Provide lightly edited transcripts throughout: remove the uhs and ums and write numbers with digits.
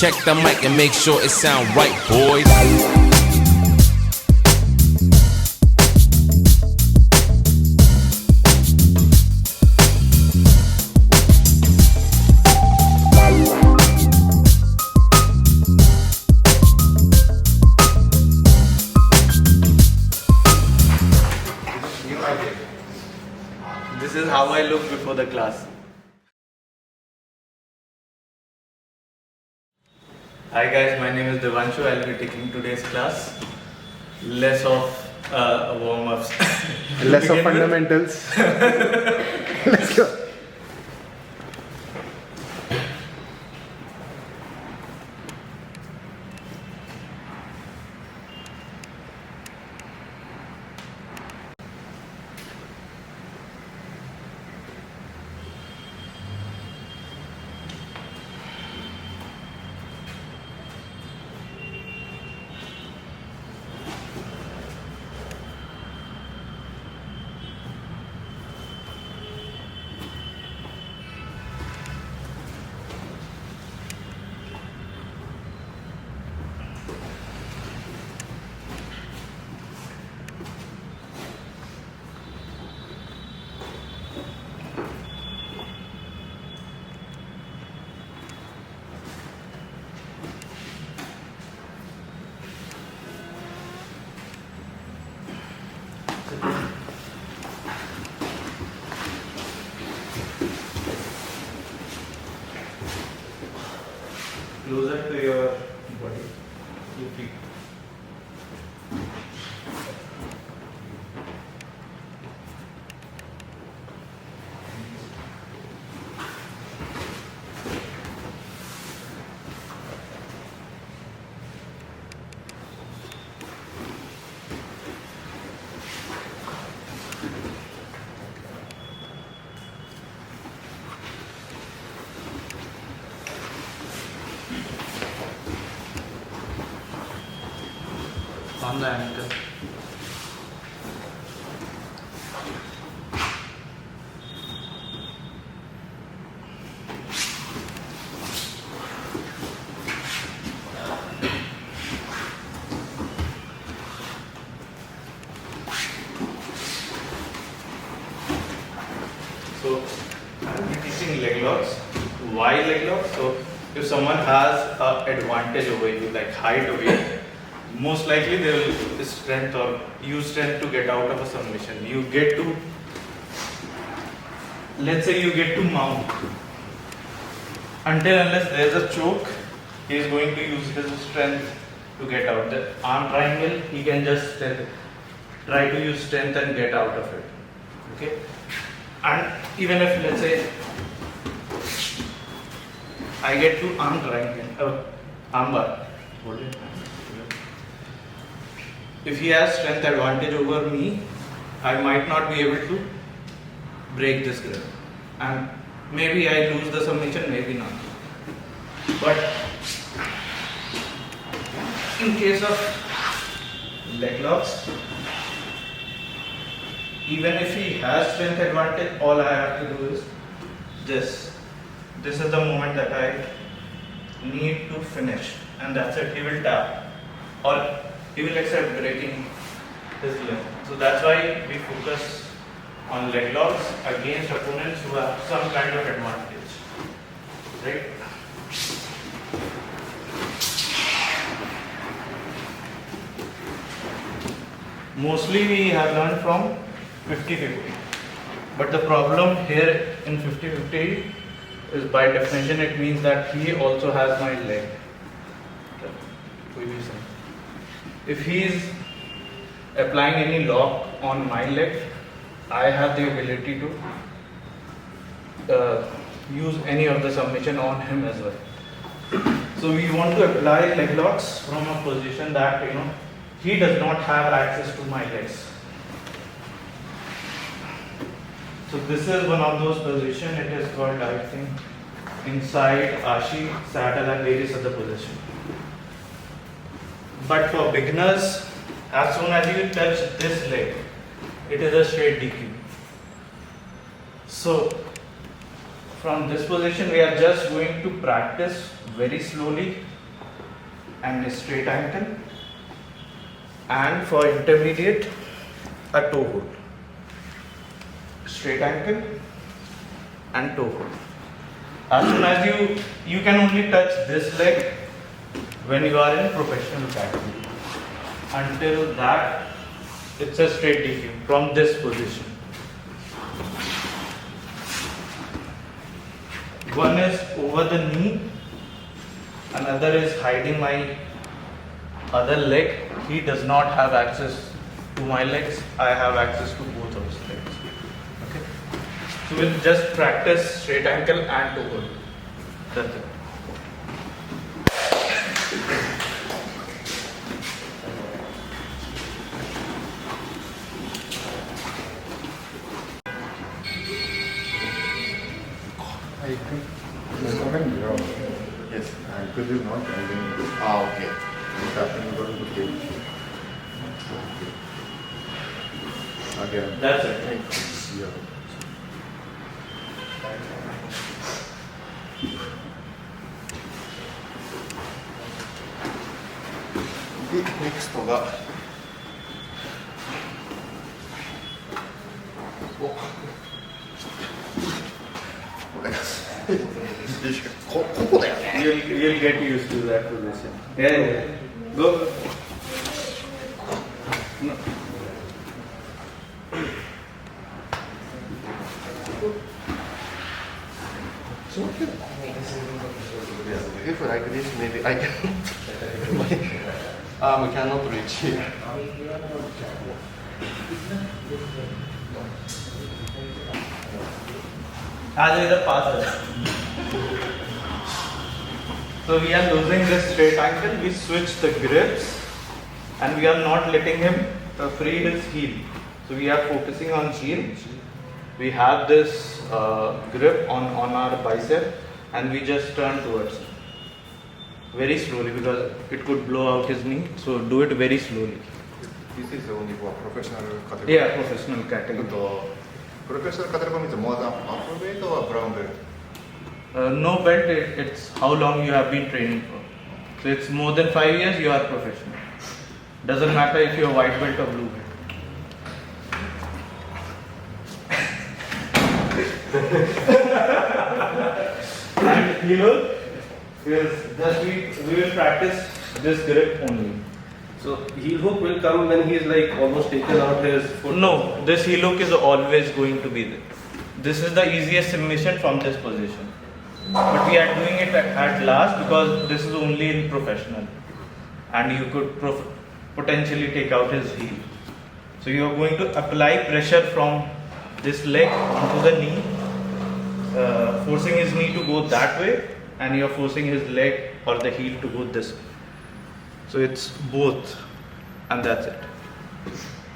check the mic and make sure it sound right, boys. This is how I look before the class. Hi guys, my name is Devanshu. I'll be taking today's class. Less of warm-ups. Less of fundamentals. Let's go. Closer to your body, your feet. On the ankle. So I'll be teaching leg locks. Why leg locks? So if someone has an advantage over you, like height or weight, most likely they will strength or use strength to get out of a submission. You get to, let's say you get to mount. Until unless there is a choke, he is going to use his strength to get out. The arm triangle, he can just try to use strength and get out of it. Okay? And even if, let's say, I get to arm triangle, arm bar. Hold it. If he has strength advantage over me, I might not be able to break this grip. And maybe I lose the submission, maybe not. But in case of leg locks, even if he has strength advantage, all I have to do is this. This is the moment that I need to finish. And that's it, he will tap. Or he will accept breaking his leg. So that's why we focus on leg locks against opponents who have some kind of advantage. Right? Mostly we have learned from 50-50. But the problem here in 50-50 is by definition it means that he also has my leg. If he is applying any lock on my leg, I have the ability to use any of the submission on him as well. So we want to apply leg locks from a position that he does not have access to my legs. So this is one of those positions. It is called, I think, inside Ashi, saddle and various other positions. But for beginners, as soon as you touch this leg, it is a straight DQ. So from this position, we are just going to practice very slowly and a straight ankle, and for intermediate, a toe hold. Straight ankle and toe hold. As soon as you can only touch this leg when you are in professional category. Until that, it's a straight DQ from this position. One is over the knee, another is hiding my other leg. He does not have access to my legs. I have access to both of his legs. Okay. So we'll just practice straight ankle and toe hold. That's it. I think there's something wrong. Yes, ankle is not bending. Okay. It's happening according to cage. Again. That's it. Yeah. Next がここだよね。 You'll get used to that position. Yeah. Go. No. If like this, maybe I can. We cannot reach here. As a passer. So we are losing this straight ankle. We switch the grips, and we are not letting him free his heel. So we are focusing on heel. We have this grip on our bicep, and we just turn towards him very slowly because it could blow out his knee. So do it very slowly. This is only for professional category. Yeah, professional category. Professional category means more than upper weight or brown belt. No belt, it's how long you have been training for. So it's more than 5 years, you are professional. Doesn't matter if you're white belt or blue belt. And you know, we will practice this grip only. So heel hook will come when he is like almost taken out his foot. No, this heel hook is always going to be there. This is the easiest submission from this position. But we are doing it at last because this is only in professional. And you could potentially take out his heel. So you are going to apply pressure from this leg onto the knee, forcing his knee to go that way, and you are forcing his leg or the heel to go this way. So it's both, and that's it.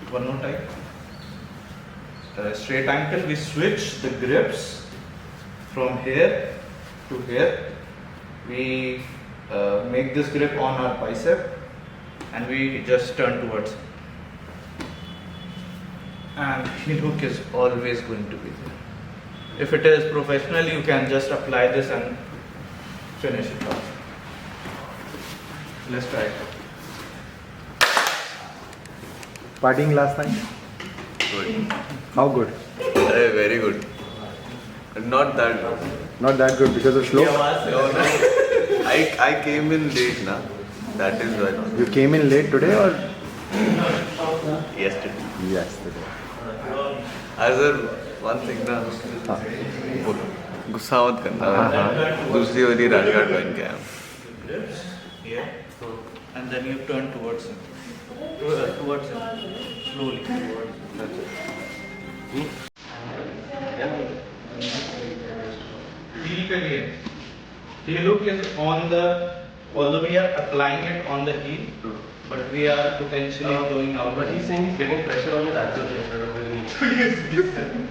One more time. Straight ankle, we switch the grips from here to here. We make this grip on our bicep, and we just turn towards it. And heel hook is always going to be there. If it is professional, you can just apply this and finish it off. Let's try it. Partying last time? Good. How good? Very good. Not that good. Not that good because of slow. No. I came in late na. That is why. You came in late today or Yesterday. yesterday? Sir, one thing ना गुस्सा मत करना दूसरी वाली राजघाट बन के आया Grips here, and then you turn towards him. Towards him. Slowly. That's it. Heel पे लिए. Heel hook is on the, although we are applying it on the heel, but we are potentially going out. But he's saying he's getting pressure on his ankle instead of his knee.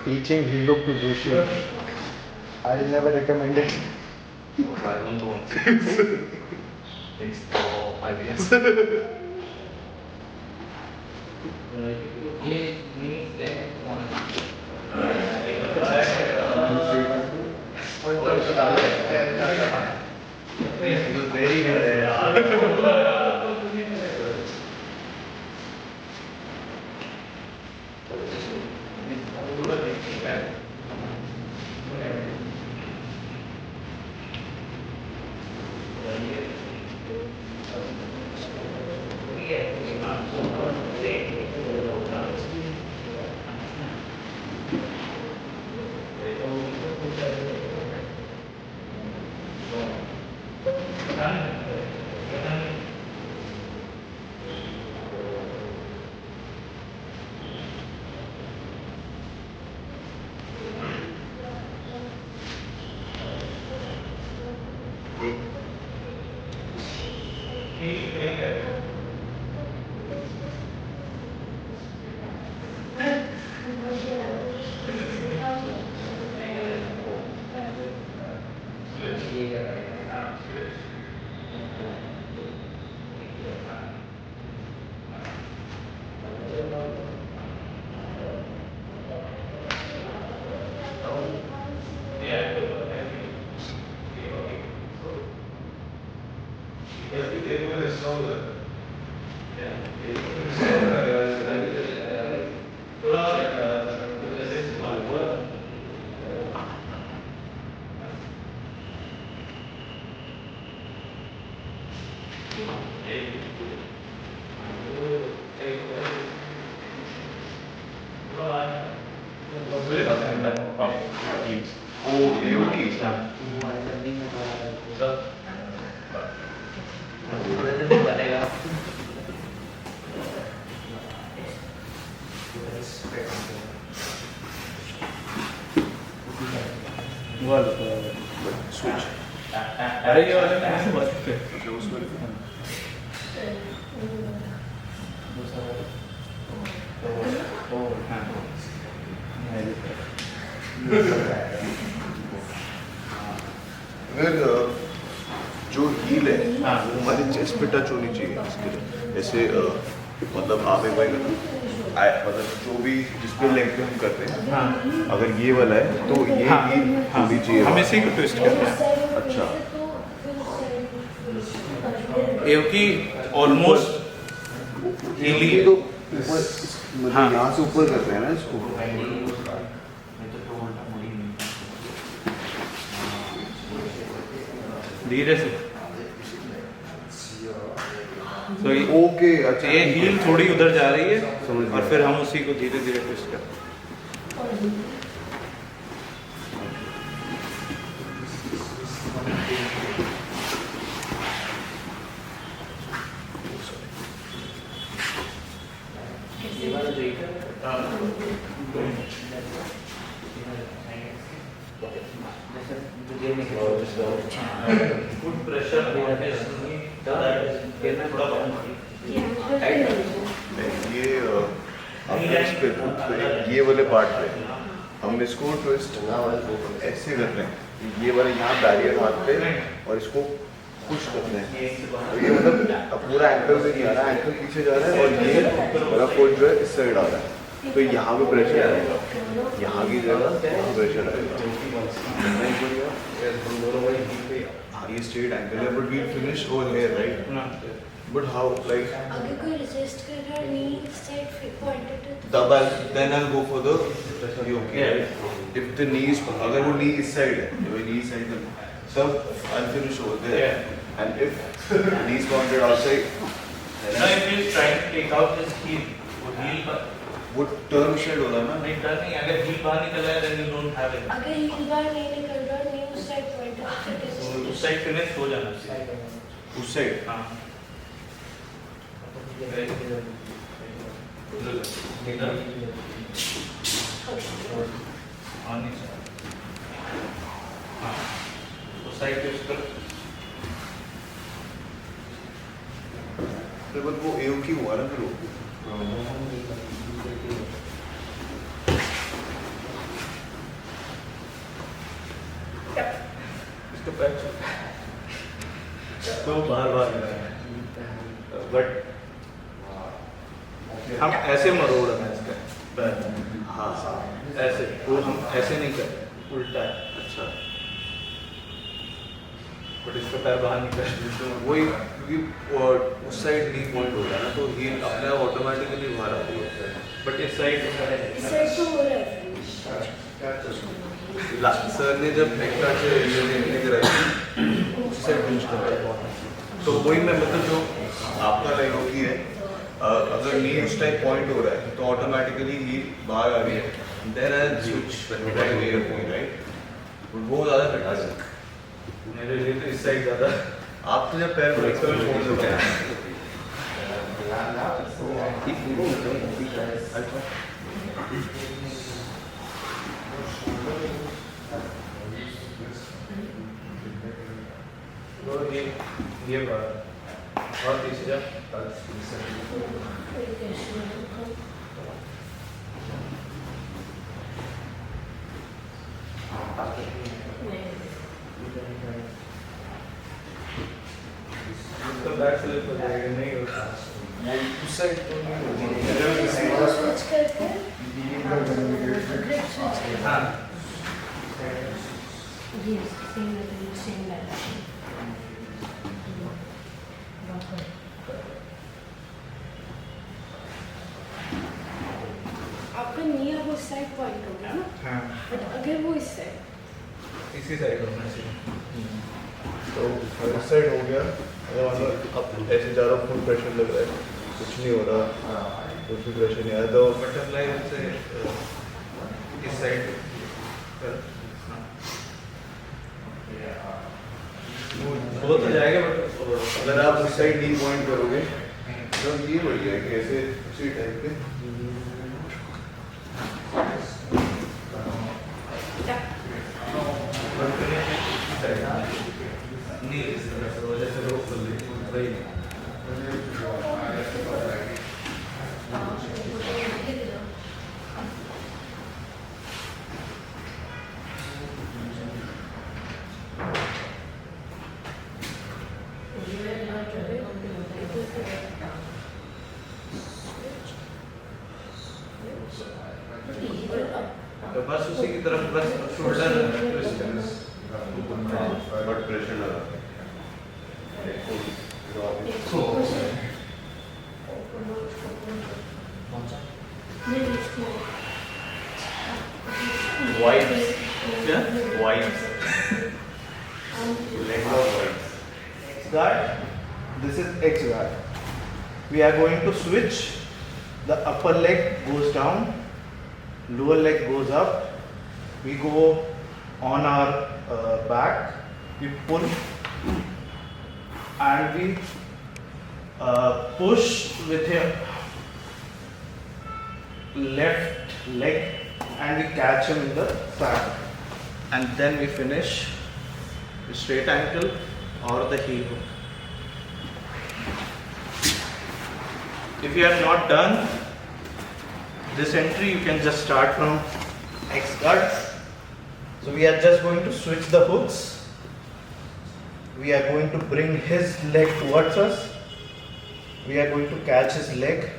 Teaching heel hook to Joshi. I'll never recommend it. Try one to one. Takes 5 years. ये knee अरे ये वाले में ऐसे बच सकते अगर जो हील है वो हमारी चेस्ट पे टच होनी चाहिए इसके लिए ऐसे मतलब आप एक बार मतलब जो भी जिस पे लेग पे हम करते हैं अगर ये वाला है तो ये हील होनी चाहिए हम इसी को ट्विस्ट करते हैं अच्छा क्योंकि ऑलमोस्ट ये तो ऊपर मतलब यहाँ से ऊपर करते हैं ना इसको धीरे से तो ओके अच्छा ये हील थोड़ी उधर जा रही है समझ गया। और फिर हम उसी को धीरे धीरे ट्विस्ट करते हैं Good pressure on his knee, that थोड़ा ये अपने इस पे ये वाले पार्ट पे हम इसको ट्विस्ट ऐसे कर रहे हैं ये वाला यहाँ बैरियर हाथ पे और इसको पुश करते हैं और ये मतलब पूरा एंकल से नहीं आ रहा एंकल पीछे जा रहा है और ये वाला फुट जो है इस साइड आ रहा है तो यहाँ पे प्रेशर आएगा यहाँ की जगह यहाँ प्रेशर आएगा हाँ ये स्ट्रेट एंकल है but we finish over here right But how, like? अगर कोई resist कर रहा है, knee side pointed to Then I'll go for the yoke. Right? If the knee is, अगर वो knee इस side है, if knee इस side है, तब I'll finish over there. And if knee is pointed outside, Now if he is trying to take out his heel, वो heel पर वो turn उस side होगा ना? नहीं turn नहीं, अगर heel बाहर निकल रहा है then you don't have it. अगर heel बार नहीं निकल रहा, knee उस side pointed तो to उस साइड फिनिश हो जाना चाहिए. उस side. हाँ. बट वो AOK हुआ ना फिर वो तो बार बट हम ऐसे मरोड़ रहे हैं इसका पैर हाँ ऐसे, वो हम ऐसे नहीं करते, उल्टा है। अच्छा बट इसका पैर बाहर निकल तो वही क्योंकि उस साइड नी पॉइंट हो रहा है ना तो हील अपने आप ऑटोमेटिकली बाहर आती है बट इस साइड इस साइड तो हो रहा है सर ने जब एक्टा से लेने कराई उसी साइड पुश करा तो वही मैं मतलब जो आपका लाइक होती है अगर नी उस टाइप पॉइंट हो रहा है तो ऑटोमेटिकली हील बाहर आ रही है then I switch point right वो ज़्यादा फिट आ जाए मेरे लिए तो इस साइड ज़्यादा। आप तो जब पैर ब्रेक कर छोड़ देते हैं तो ये बात और तीसरा तो बैक स्लिप हो जाएगा, नहीं होता। उस साइड तो नहीं स्विच करके ग्रिप स्विच करके हाँ yes same method same direction आपका नी अब उस साइड पॉइंट हो गया ना हाँ बट अगर वो इस साइड इसी साइड होना चाहिए। तो इस साइड हो गया अब ऐसे जा रहा फुल प्रेशर लग रहा है कुछ नहीं हो रहा कुछ भी प्रेशर नहीं आया तो बटरफ्लाई से इस साइड कर, हाँ। हो तो जाएगा बट अगर आप इस साइड डी पॉइंट करोगे तो ये बढ़िया है कि ऐसे उसी टाइप के नहीं इस तरह से वजह से रोक कर ली वही तो बस उसी की तरफ बस शोल्डर ट्विस्ट बट प्रेशर लगा वाइड क्या wide leg wide X guard, this is X guard. We are going to switch. The upper leg goes down, lower leg goes up. We go on our back, we pull and we push with your left leg and we catch him in the saddle. And then we finish with straight ankle or the heel hook. If you have not done this entry, you can just start from X guard. So we are just going to switch the hooks. We are going to bring his leg towards us. We are going to catch his leg.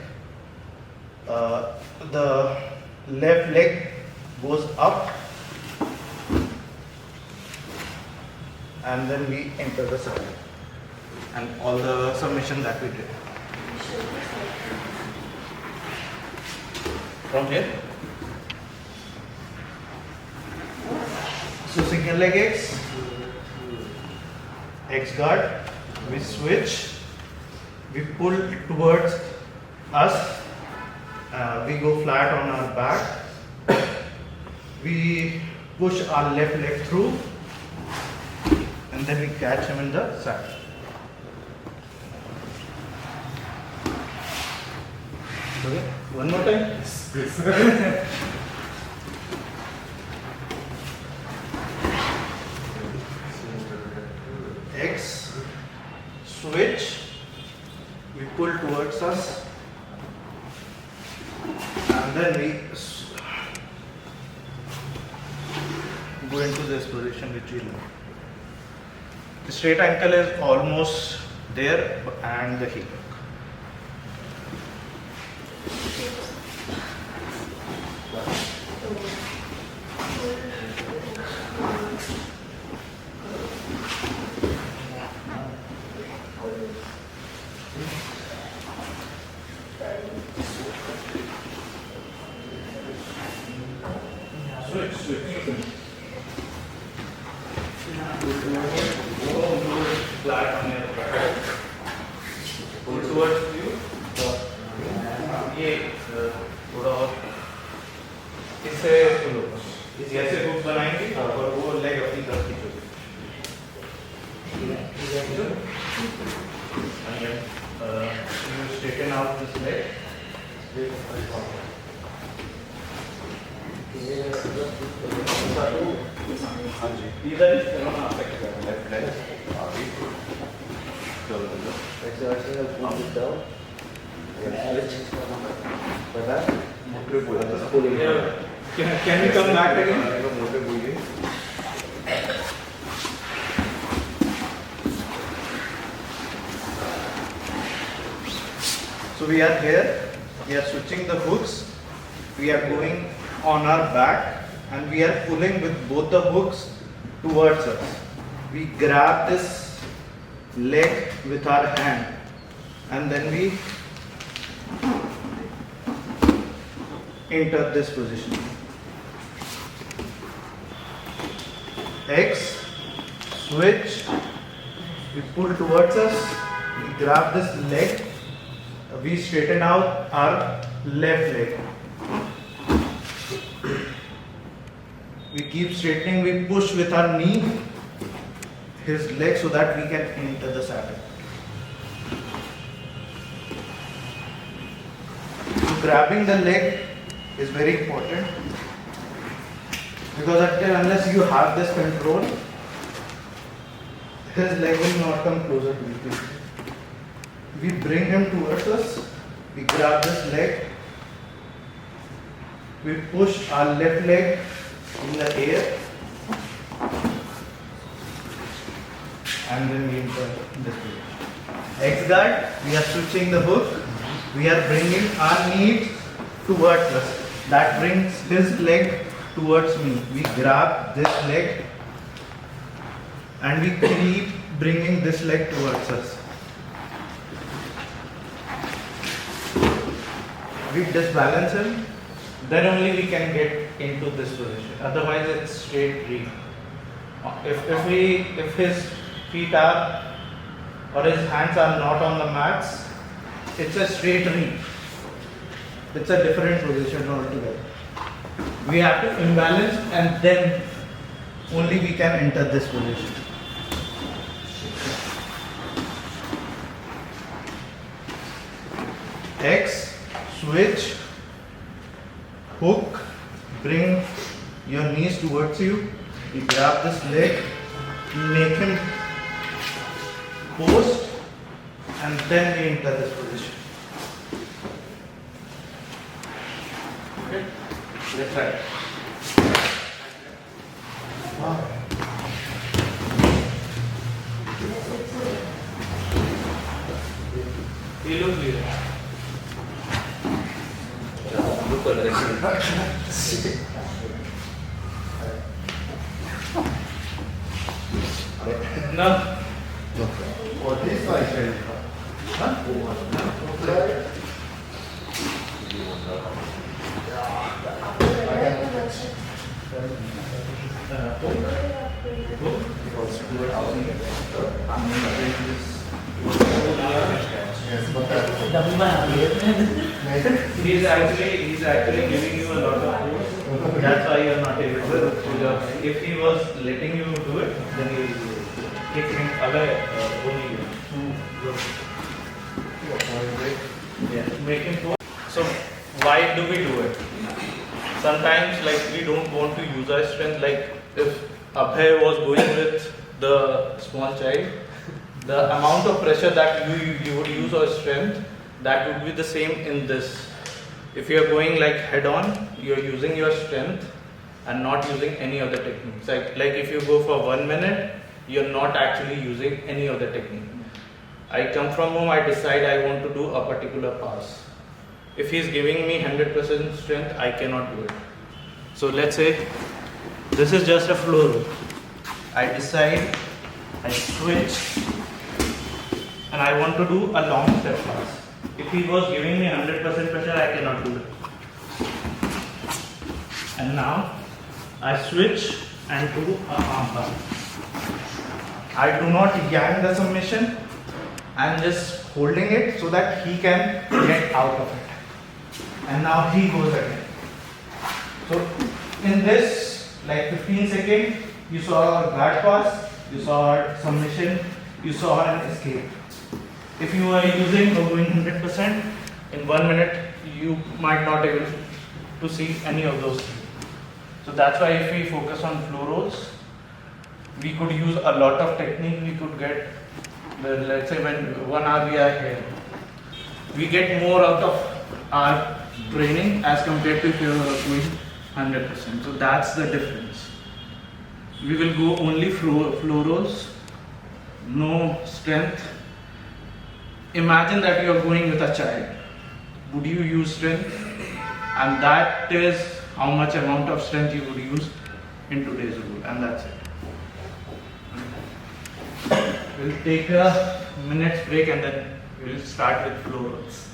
The left leg goes up. And then we enter the circle and all the submission that we did. From here. So single leg X guard, we switch, we pull towards us, we go flat on our back, we push our left leg through. And then we catch him in the saddle. Okay, one more time. X, switch, we pull towards us, and then we go into this position which we learned. The straight ankle is almost there and the heel hook. इसे खोलो, ऐसे hook बनाएंगे और वो leg अपनी तरफ खींचोगे। And then you straighten out this leg. हाँ जी, इधर इस तरह अफेक्ट कर रहा है, लेफ्ट लेग आगे, चलो चलो, मोटे बोला था, can you come back again? मोटे बोलिए। So we are here, we are switching the hooks, we are going on our back and we are pulling with both the hooks towards us. We grab this leg with our hand and then we enter this position. X, switch, we pull towards us, we grab this leg, we straighten out our left leg. We keep straightening, we push with our knee, his leg so that we can enter the saddle. So grabbing the leg is very important because unless you have this control, his leg will not come closer to you. We bring him towards us, we grab this leg, we push our left leg in the air and then we enter this position. X guard, we are switching the hook, we are bringing our knee towards us. That brings his leg towards me. We grab this leg and we keep bringing this leg towards us. We disbalance him, then only we can get into this position. Otherwise, it's straight reach. If his feet are or his hands are not on the mats, it's a straight reach. It's a different position altogether. We have to imbalance and then only we can enter this position. X, switch, hook, bring your knees towards you, you grab this leg, make him post and then we enter this position. Okay, let's try it. He looks weird. No. What is my friend? He's actually giving you a lot of food. That's why you're not able to do it. If he was letting you do it, then he will do it. Make him food. So why do we do it? Sometimes like we don't want to use our strength. Like if Abhay was going with the small child, the amount of pressure that you would use our strength, that would be the same in this. If you are going like head on, you are using your strength and not using any other techniques. Like if you go for 1 minute, you are not actually using any other technique. I come from home, I decide I want to do a particular pass. If he is giving me 100% strength, I cannot do it. So let's say this is just a floor roll. I decide, I switch, and I want to do a long step pass. If he was giving me 100% pressure, I cannot do it. And now I switch and do a arm pass. I do not yank the submission. I am just holding it so that he can get out of it. And now he goes again. So in this, like 15 seconds, you saw a guard pass, you saw a submission, you saw an escape. If you are using or going 100%, in 1 minute, you might not able to see any of those things. So that's why if we focus on flow rolls, we could use a lot of technique. We could get, let's say when 1 hour we are here, we get more out of our training as compared to if you are doing 100%. So that's the difference. We will go only flow rolls, no strength. Imagine that you are going with a child. Would you use strength? And that is how much amount of strength you would use in today's rule, and that's it. We'll take a minute's break and then we'll start with flow rolls.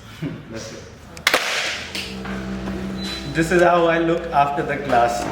That's it. This is how I look after the class.